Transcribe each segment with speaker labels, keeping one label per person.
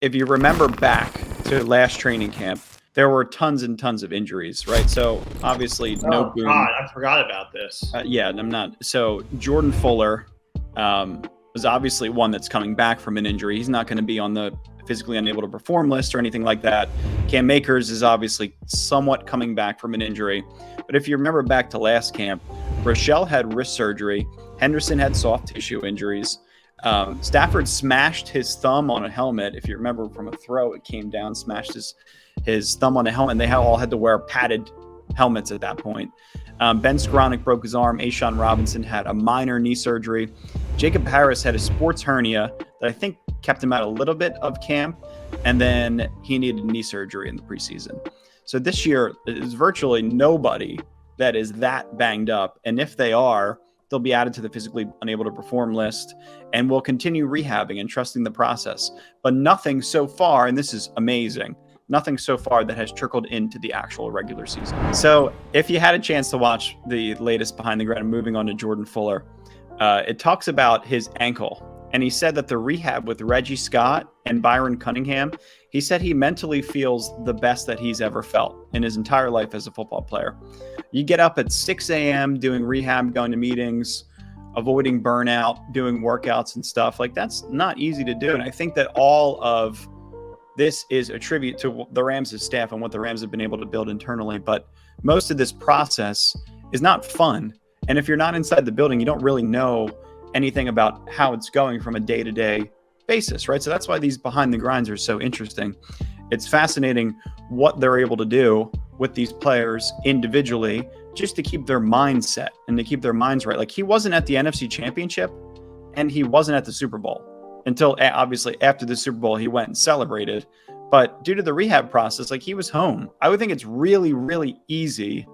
Speaker 1: if you remember back to last training camp, there were tons and tons of injuries, right? So obviously, no boom.
Speaker 2: God, I forgot about this.
Speaker 1: Yeah, I'm not. So Jordan Fuller was obviously one that's coming back from an injury. He's not going to be on the physically unable to perform list or anything like that. Cam Akers is obviously somewhat coming back from an injury. But if you remember back to last camp, Rochelle had wrist surgery. Henderson had soft tissue injuries. Stafford smashed his thumb on a helmet. If you remember from a throw, it came down, smashed his thumb on a helmet. And they all had to wear padded helmets at that point. Ben Skowronek broke his arm. A'Shawn Robinson had a minor knee surgery. Jacob Harris had a sports hernia that I think kept him out a little bit of camp. And then he needed knee surgery in the preseason. So this year, there's virtually nobody that is that banged up. And if they are, they'll be added to the physically unable to perform list, and we'll continue rehabbing and trusting the process. But nothing so far, and this is amazing, nothing so far that has trickled into the actual regular season. So if you had a chance to watch the latest Behind the Ground, moving on to Jordan Fuller, it talks about his ankle. And he said that the rehab with Reggie Scott and Byron Cunningham, he said he mentally feels the best that he's ever felt in his entire life as a football player. You get up at 6 a.m. doing rehab, going to meetings, avoiding burnout, doing workouts and stuff. Like, that's not easy to do. And I think that all of this is a tribute to the Rams' staff and what the Rams have been able to build internally. But most of this process is not fun. And if you're not inside the building, you don't really know anything about how it's going from a day-to-day basis, right? So that's why these behind the grinds are so interesting. It's fascinating what they're able to do with these players individually just to keep their mindset and to keep their minds right. Like, he wasn't at the NFC Championship and he wasn't at the Super Bowl until obviously after the Super Bowl he went and celebrated. But due to the rehab process, like, he was home. I would think it's really, really easy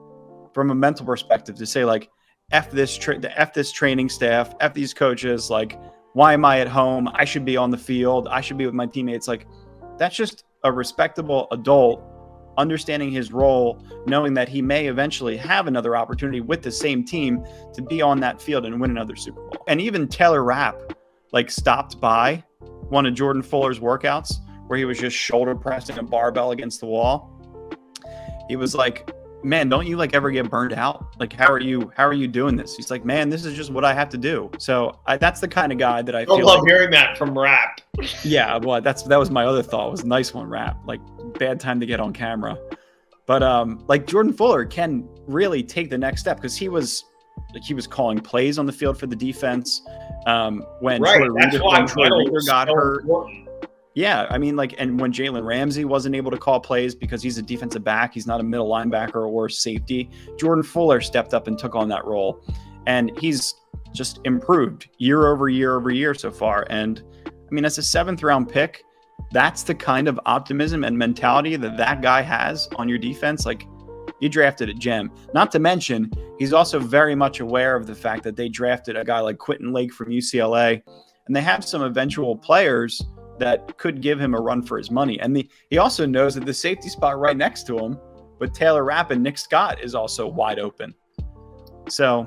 Speaker 1: from a mental perspective to say, like, F this training staff, F these coaches, like, why am I at home? I should be on the field. I should be with my teammates. Like, that's just a respectable adult understanding his role, knowing that he may eventually have another opportunity with the same team to be on that field and win another Super Bowl. And even Taylor Rapp, like, stopped by one of Jordan Fuller's workouts where he was just shoulder pressing a barbell against the wall. He was like, man, don't you, like, ever get burned out? Like, how are you doing this? He's like, man, this is just what I have to do. So that's the kind of guy that I feel
Speaker 2: love hearing that from Rapp.
Speaker 1: Yeah, well, that was my other thought. It was a nice one, Rapp. Like, bad time to get on camera. But like, Jordan Fuller can really take the next step because he was calling plays on the field for the defense when Troy Reeder got hurt. Important. Yeah, I mean, like, and when Jalen Ramsey wasn't able to call plays because he's a defensive back, he's not a middle linebacker or safety, Jordan Fuller stepped up and took on that role. And he's just improved year over year so far. And I mean, as a 7th round pick, that's the kind of optimism and mentality that guy has on your defense. Like, you drafted a gem. Not to mention, he's also very much aware of the fact that they drafted a guy like Quentin Lake from UCLA, and they have some eventual players that could give him a run for his money. And he also knows that the safety spot right next to him with Taylor Rapp and Nick Scott is also wide open. So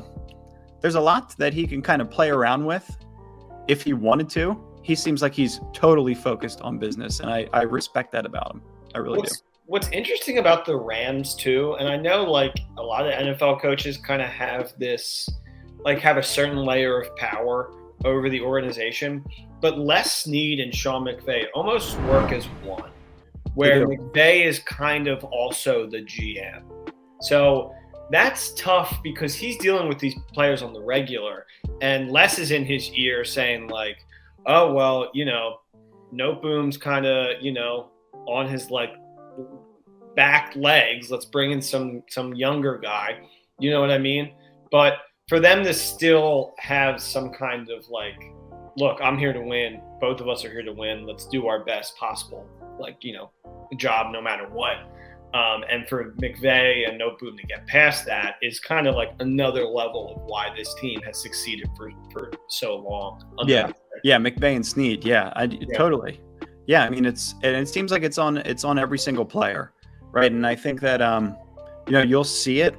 Speaker 1: there's a lot that he can kind of play around with if he wanted to. He seems like he's totally focused on business, and I respect that about him. I really do.
Speaker 2: What's interesting about the Rams too, and I know, like, a lot of NFL coaches kind of have this, like, have a certain layer of power over the organization, but Les Snead and Sean McVay almost work as one, where McVay is kind of also the GM. So that's tough because he's dealing with these players on the regular, and Les is in his ear saying, like, oh, well, you know, Noteboom's kind of, you know, on his, like, back legs. Let's bring in some younger guy. You know what I mean? But for them to still have some kind of, like, look, I'm here to win. Both of us are here to win. Let's do our best possible, like, you know, job no matter what. And for McVay and Noteboom to get past that is kind of like another level of why this team has succeeded for so long.
Speaker 1: Yeah, McVay and Snead. Yeah, totally. Yeah, I mean, it seems like it's on every single player, right? And I think that you know, you'll see it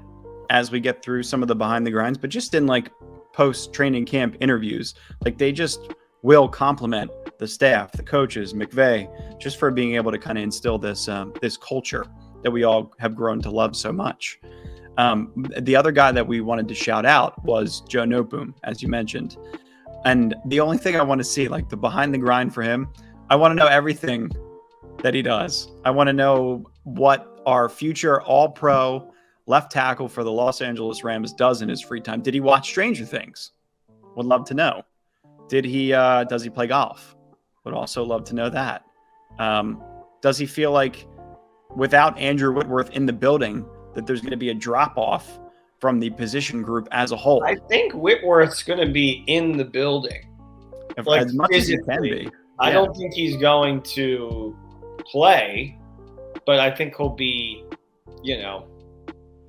Speaker 1: as we get through some of the behind the grinds, but just in, like, post training camp interviews, like, they just will compliment the staff, the coaches, McVay, just for being able to kind of instill this this culture that we all have grown to love so much. The other guy that we wanted to shout out was Joe Noteboom, as you mentioned. And the only thing I want to see, like the behind the grind for him, I want to know everything that he does. I want to know what our future all-pro left tackle for the Los Angeles Rams does in his free time. Did he watch Stranger Things? Would love to know. Did he? Does he play golf? Would also love to know that. Does he feel like without Andrew Whitworth in the building that there's going to be a drop-off from the position group as a whole?
Speaker 2: I think Whitworth's going to be in the building.
Speaker 1: Like, as much as he can be.
Speaker 2: I don't think he's going to play, but I think he'll be,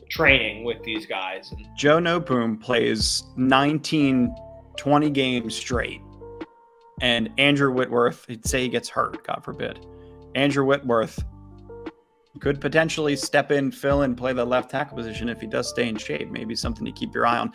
Speaker 2: training with these guys. And
Speaker 1: Joe Noteboom plays 19, 20 games straight. And Andrew Whitworth, he'd say he gets hurt, God forbid. Andrew Whitworth could potentially step in, fill in, play the left tackle position if he does stay in shape. Maybe something to keep your eye on.